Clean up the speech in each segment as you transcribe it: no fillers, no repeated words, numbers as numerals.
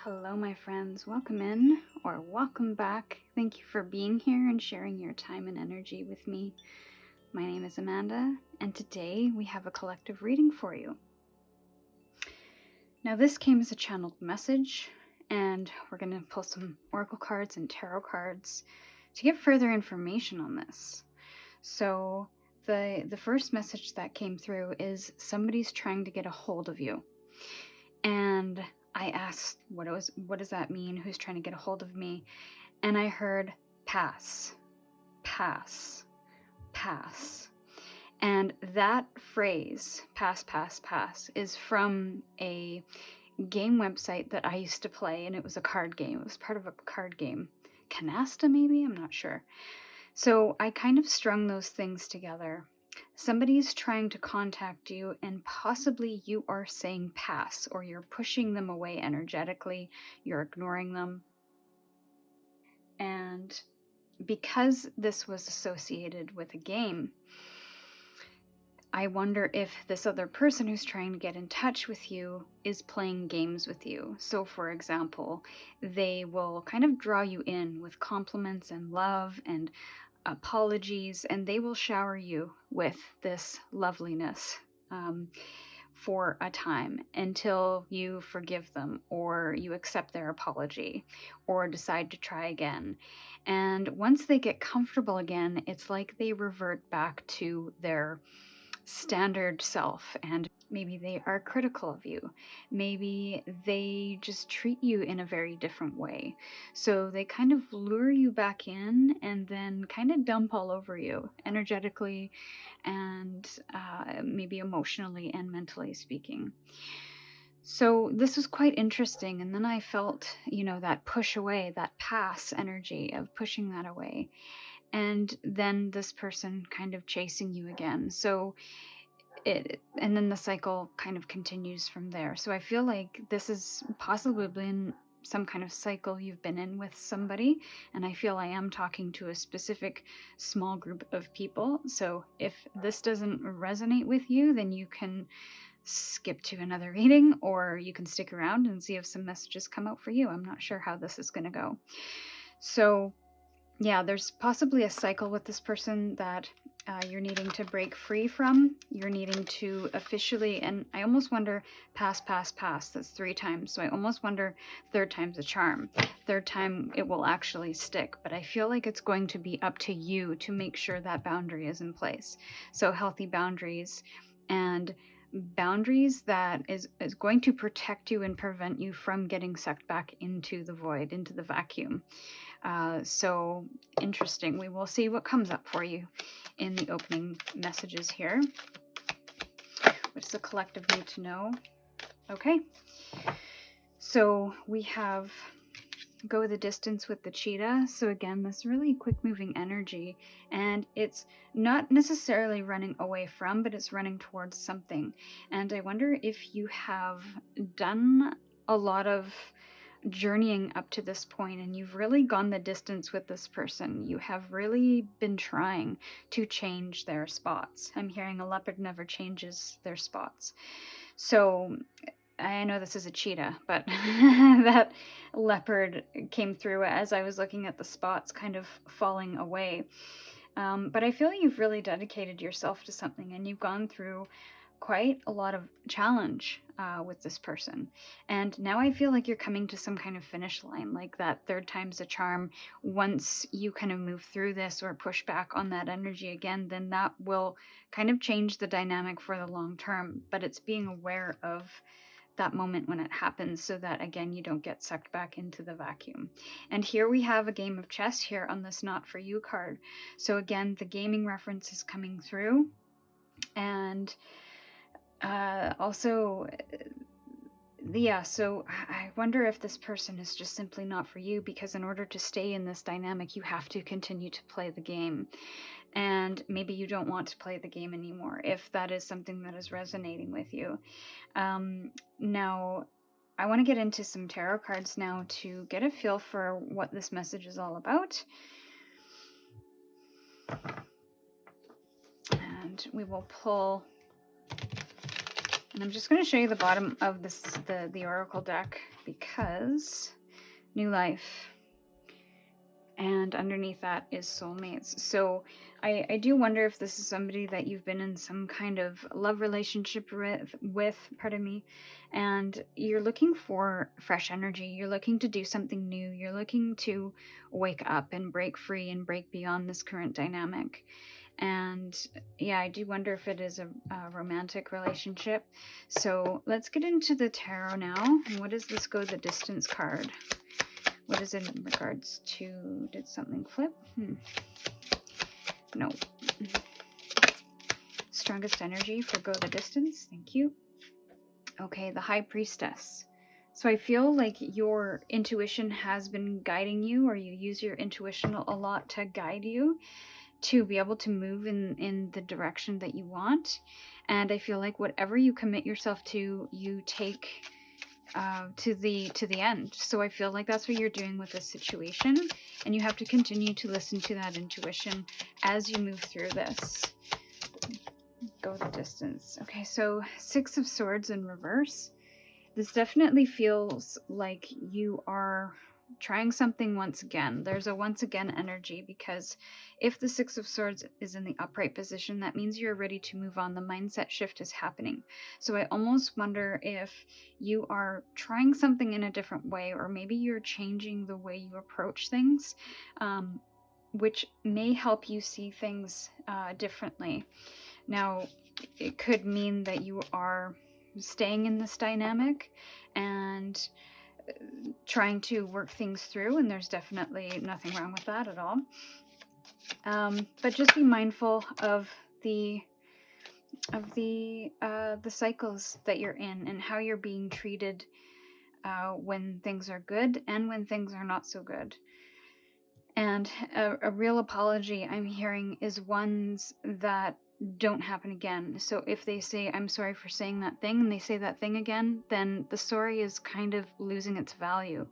Hello, my friends. Welcome in or welcome back. Thank you for being here and sharing your time and energy with me. My name is Amanda, and today we have a collective reading for you. Now, this came as a channeled message, and we're going to pull some oracle cards and tarot cards to get further information on this. So, the first message that came through is somebody's trying to get a hold of you. And I asked what does that mean? Who's trying to get a hold of me? And I heard pass, pass, pass. And that phrase, pass, pass, pass, is from a game website that I used to play, and it was a card game. It was part of a card game. Canasta, maybe? I'm not sure. So I kind of strung those things together. Somebody's trying to contact you, and possibly you are saying pass, or you're pushing them away energetically, you're ignoring them. And because this was associated with a game, I wonder if this other person who's trying to get in touch with you is playing games with you. So, for example, they will kind of draw you in with compliments and love and apologies, and they will shower you with this loveliness for a time until you forgive them, or you accept their apology, or decide to try again. And once they get comfortable again, it's like they revert back to their standard self, and maybe they are critical of you. Maybe they just treat you in a very different way. So they kind of lure you back in and then kind of dump all over you, energetically and maybe emotionally and mentally speaking. So this was quite interesting. And then I felt, that push away, that pass energy of pushing that away. And then this person kind of chasing you again. So and then the cycle kind of continues from there. So I feel like this is possibly been some kind of cycle you've been in with somebody, and I feel I am talking to a specific small group of people. So if this doesn't resonate with you, then you can skip to another reading, or you can stick around and see if some messages come out for you. I'm not sure how this is going to go. So yeah, there's possibly a cycle with this person that you're needing to break free from. You're needing to officially, and I almost wonder, pass, pass, pass. That's 3 times. So I almost wonder, third time's a charm. Third time it will actually stick. But I feel like it's going to be up to you to make sure that boundary is in place. So healthy boundaries, and boundaries that is going to protect you and prevent you from getting sucked back into the void, into the vacuum. So interesting. We will see what comes up for you in the opening messages here. What does the collective need to know? Okay. So we have go the distance with the cheetah. So again, this really quick moving energy, and it's not necessarily running away from, but it's running towards something. And I wonder if you have done a lot of journeying up to this point, and you've really gone the distance with this person. You have really been trying to change their spots. I'm hearing a leopard never changes their spots. So I know this is a cheetah, but that leopard came through as I was looking at the spots kind of falling away. But I feel you've really dedicated yourself to something, and you've gone through quite a lot of challenge with this person. And now I feel like you're coming to some kind of finish line, like that third time's a charm. Once you kind of move through this or push back on that energy again, then that will kind of change the dynamic for the long term. But it's being aware of that moment when it happens, so that again you don't get sucked back into the vacuum. And here we have a game of chess here on this Not For You card. So again, the gaming reference is coming through. And also, yeah, so I wonder if this person is just simply not for you, because in order to stay in this dynamic, you have to continue to play the game. And maybe you don't want to play the game anymore, if that is something that is resonating with you. Now, I want to get into some tarot cards now to get a feel for what this message is all about. And we will pull And I'm just going to show you the bottom of this, the Oracle deck, because new life. And underneath that is soulmates. So I do wonder if this is somebody that you've been in some kind of love relationship with, pardon me, and you're looking for fresh energy. You're looking to do something new. You're looking to wake up and break free and break beyond this current dynamic. And yeah, I do wonder if it is a romantic relationship. So let's get into the tarot now. And what does this go the distance card? What is it in regards to, did something flip? No. Strongest energy for go the distance. Thank you. Okay, the High Priestess. So I feel like your intuition has been guiding you, or you use your intuition a lot to guide you to be able to move in the direction that you want. And I feel like whatever you commit yourself to, you take to the end. So I feel like that's what you're doing with this situation, and you have to continue to listen to that intuition as you move through this. Go the distance. Okay, so Six of Swords in reverse. This definitely feels like you are trying something once again. There's a once again energy, because if the Six of Swords is in the upright position, that means you're ready to move on. The mindset shift is happening. So I almost wonder if you are trying something in a different way, or maybe you're changing the way you approach things, which may help you see things differently. Now, it could mean that you are staying in this dynamic and trying to work things through, and there's definitely nothing wrong with that at all. But just be mindful of the cycles that you're in, and how you're being treated when things are good and when things are not so good. And a real apology I'm hearing is ones that don't happen again. So if they say, I'm sorry for saying that thing, and they say that thing again, then the sorry is kind of losing its value.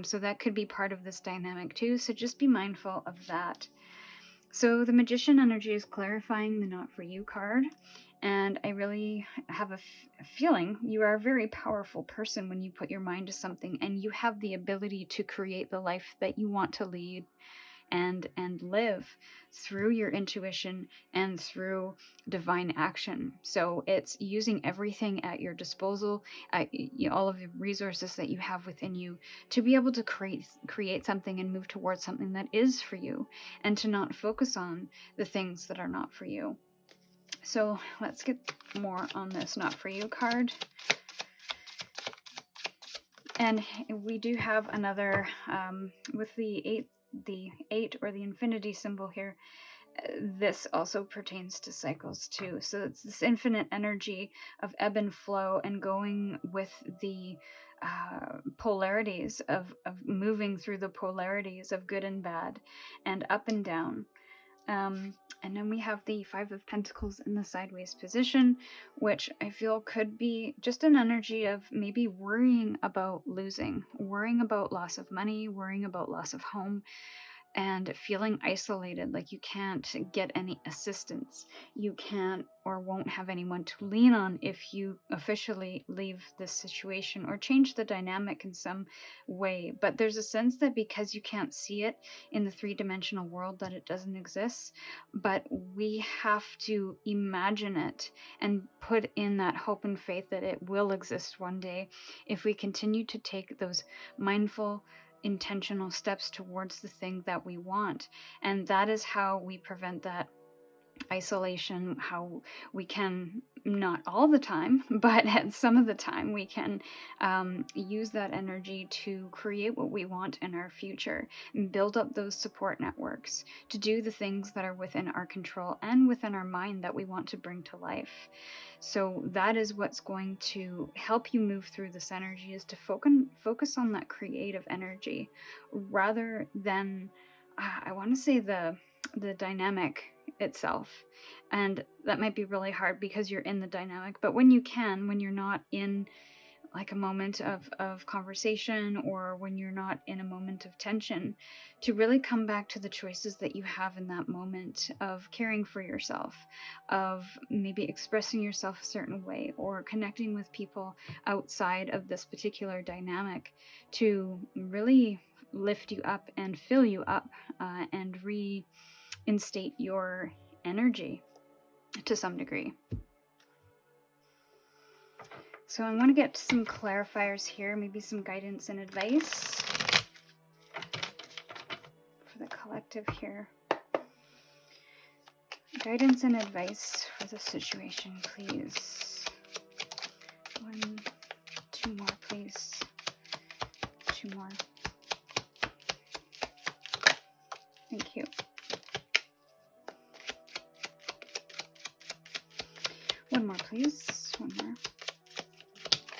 So that could be part of this dynamic too. So just be mindful of that. So the Magician energy is clarifying the Not For You card. And I really have a feeling you are a very powerful person when you put your mind to something, and you have the ability to create the life that you want to lead and live through your intuition and through divine action. So it's using everything at your disposal, all of the resources that you have within you, to be able to create something and move towards something that is for you, and to not focus on the things that are not for you. So let's get more on this Not For You card. And we do have another with the eight or the infinity symbol here. This also pertains to cycles too. So it's this infinite energy of ebb and flow, and going with the polarities of moving through the polarities of good and bad, and up and down. And then we have the Five of Pentacles in the sideways position, which I feel could be just an energy of maybe worrying about losing, worrying about loss of money, worrying about loss of home, and feeling isolated, like you can't get any assistance. You can't or won't have anyone to lean on if you officially leave this situation or change the dynamic in some way. But there's a sense that because you can't see it in the three-dimensional world, that it doesn't exist, but we have to imagine it and put in that hope and faith that it will exist one day if we continue to take those mindful, intentional steps towards the thing that we want. And that is how we prevent that isolation, how we can, not all the time, but at some of the time, we can use that energy to create what we want in our future, and build up those support networks to do the things that are within our control and within our mind that we want to bring to life. So that is what's going to help you move through this energy, is to focus on that creative energy rather than I want to say the dynamic itself. And that might be really hard because you're in the dynamic, but when you can, when you're not in like a moment of conversation, or when you're not in a moment of tension, to really come back to the choices that you have in that moment of caring for yourself, of maybe expressing yourself a certain way, or connecting with people outside of this particular dynamic to really lift you up and fill you up, and reinstate your energy to some degree. So I want to get some clarifiers here, maybe some guidance and advice for the collective here. Guidance and advice for the situation, please. 1, 2 more, please. 2 more. Thank you. 1 more, please. 1 more.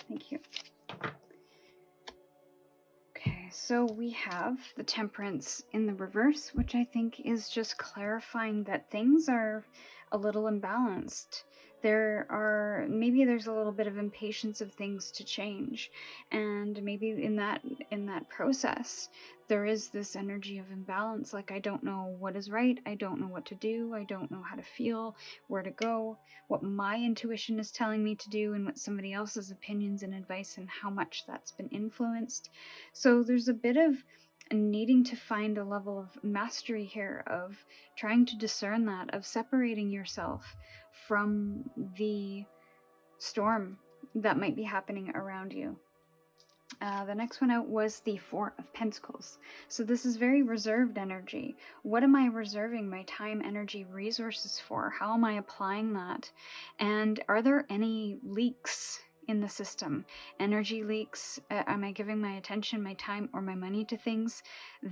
Thank you. Okay, so we have the Temperance in the reverse, which I think is just clarifying that things are a little imbalanced. Maybe there's a little bit of impatience of things to change, and maybe in that process there is this energy of imbalance, like I don't know what is right, I don't know what to do, I don't know how to feel, where to go, what my intuition is telling me to do, and what somebody else's opinions and advice, and how much that's been influenced. So there's a bit of needing to find a level of mastery here, of trying to discern that, of separating yourself from the storm that might be happening around you. The next one out was the 4 of Pentacles. So this is very reserved energy. What am I reserving my time, energy, resources for? How am I applying that? And are there any leaks in the system? Energy leaks? Am I giving my attention, my time, or my money to things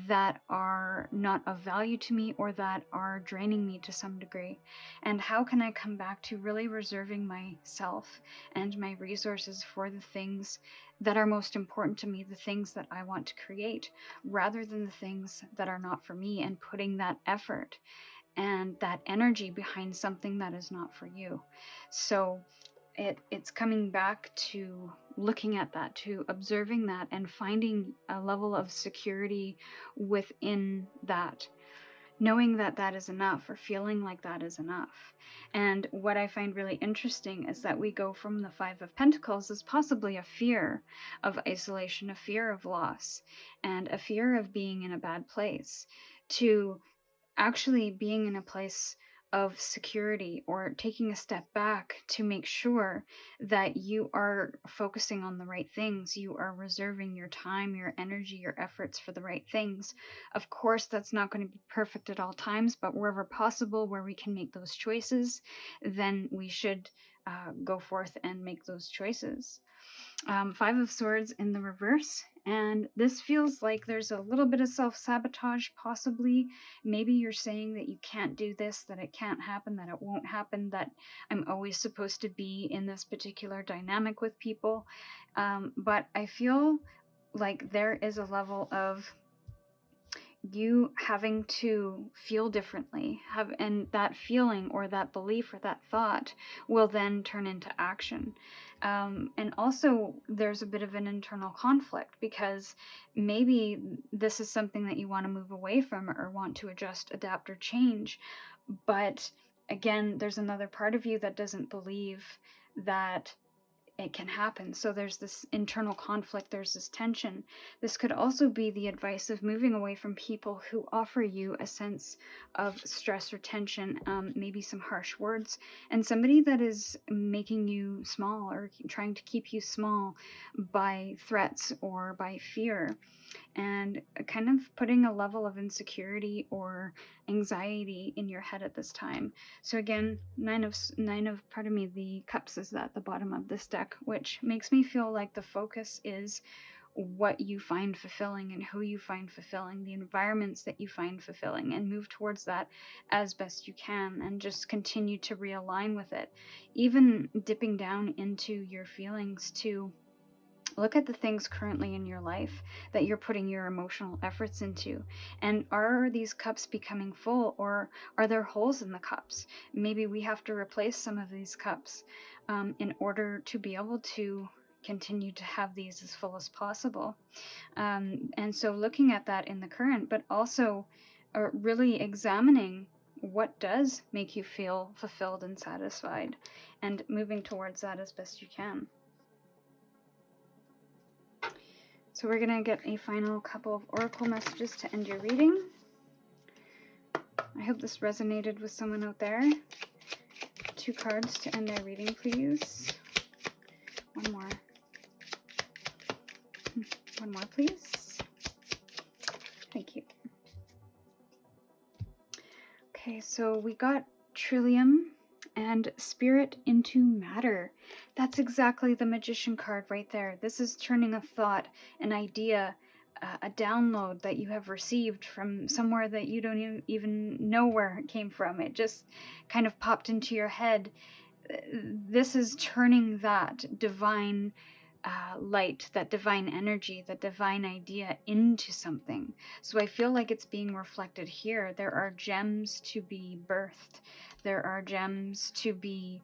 that are not of value to me, or that are draining me to some degree? And how can I come back to really reserving myself and my resources for the things that are most important to me, the things that I want to create, rather than the things that are not for me, and putting that effort and that energy behind something that is not for you? So it's coming back to looking at that, to observing that, and finding a level of security within that, knowing that that is enough, or feeling like that is enough. And what I find really interesting is that we go from the 5 of Pentacles as possibly a fear of isolation, a fear of loss, and a fear of being in a bad place, to actually being in a place of security, or taking a step back to make sure that you are focusing on the right things, you are reserving your time, your energy, your efforts for the right things. Of course, that's not going to be perfect at all times, but wherever possible, where we can make those choices, then we should go forth and make those choices. 5 of Swords in the reverse, and this feels like there's a little bit of self-sabotage, possibly. Maybe you're saying that you can't do this, that it can't happen, that it won't happen, that I'm always supposed to be in this particular dynamic with people. But I feel like there is a level of you having to feel differently, and that feeling, or that belief, or that thought will then turn into action. And also there's a bit of an internal conflict, because maybe this is something that you want to move away from, or want to adjust, adapt, or change, but again, there's another part of you that doesn't believe that it can happen. So there's this internal conflict, there's this tension. This could also be the advice of moving away from people who offer you a sense of stress or tension, maybe some harsh words, and somebody that is making you small, or trying to keep you small by threats or by fear, and kind of putting a level of insecurity or anxiety in your head at this time. So again, the Cups is at the bottom of this deck, which makes me feel like the focus is what you find fulfilling, and who you find fulfilling, the environments that you find fulfilling, and move towards that as best you can, and just continue to realign with it, even dipping down into your feelings to look at the things currently in your life that you're putting your emotional efforts into. And are these cups becoming full, or are there holes in the cups? Maybe we have to replace some of these cups in order to be able to continue to have these as full as possible. And so looking at that in the current, but also really examining what does make you feel fulfilled and satisfied, and moving towards that as best you can. So we're going to get a final couple of oracle messages to end your reading. I hope this resonated with someone out there. 2 cards to end their reading, please. One more. One more, please. Thank you. Okay, so we got Trillium and Spirit into Matter. That's exactly the Magician card right there. This is turning a thought, an idea, a download that you have received from somewhere that you don't even know where it came from. It just kind of popped into your head. This is turning that divine light, that divine energy, that divine idea into something. So I feel like it's being reflected here. There are gems to be birthed. There are gems to be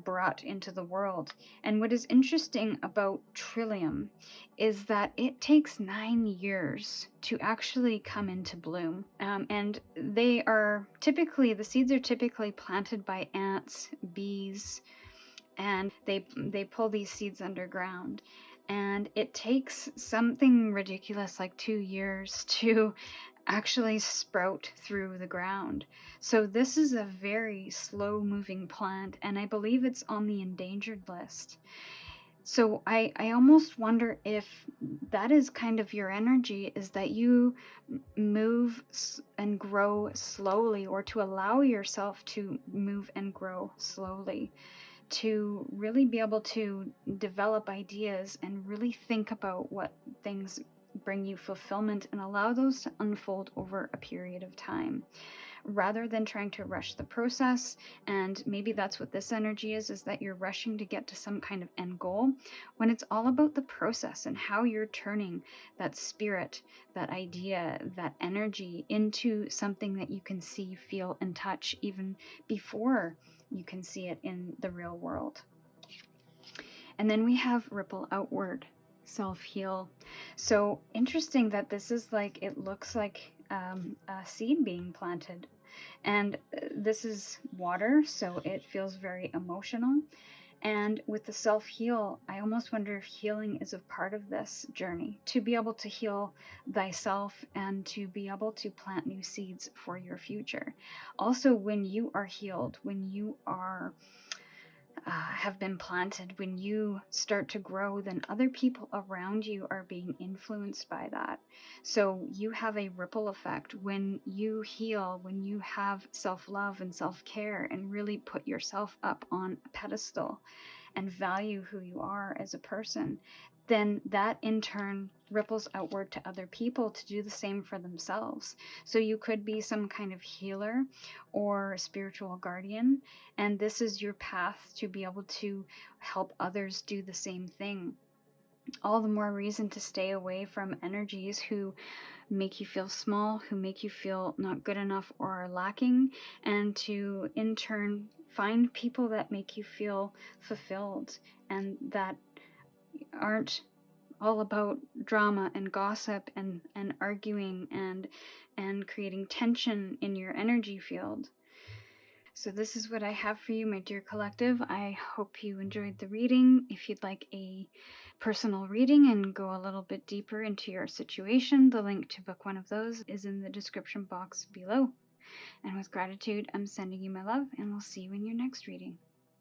brought into the world. And what is interesting about Trillium is that it takes 9 years to actually come into bloom. And they are typically, the seeds are typically planted by ants, bees, and they pull these seeds underground, and it takes something ridiculous like 2 years to actually sprout through the ground. So this is a very slow moving plant, and I believe it's on the endangered list. So I almost wonder if that is kind of your energy, is that you move and grow slowly, or to allow yourself to move and grow slowly, to really be able to develop ideas and really think about what things bring you fulfillment and allow those to unfold over a period of time, rather than trying to rush the process. And maybe that's what this energy is that you're rushing to get to some kind of end goal, when it's all about the process and how you're turning that spirit, that idea, that energy into something that you can see, feel, and touch even before you can see it in the real world. And then we have Ripple Outward, Self-Heal. So interesting that this is like, it looks like a seed being planted. And this is water, so it feels very emotional. And with the self-heal, I almost wonder if healing is a part of this journey, to be able to heal thyself and to be able to plant new seeds for your future. Also, when you are healed, when you are have been planted, when you start to grow, then other people around you are being influenced by that. So you have a ripple effect when you heal, when you have self-love and self-care and really put yourself up on a pedestal and value who you are as a person, then that in turn ripples outward to other people to do the same for themselves. So you could be some kind of healer or spiritual guardian, and this is your path to be able to help others do the same thing. All the more reason to stay away from energies who make you feel small, who make you feel not good enough or are lacking, and to in turn find people that make you feel fulfilled and that aren't all about drama and gossip and arguing and creating tension in your energy field. So this is what I have for you, my dear collective. I hope you enjoyed the reading. If you'd like a personal reading and go a little bit deeper into your situation, the link to book one of those is in the description box below. And with gratitude, I'm sending you my love, and we'll see you in your next reading.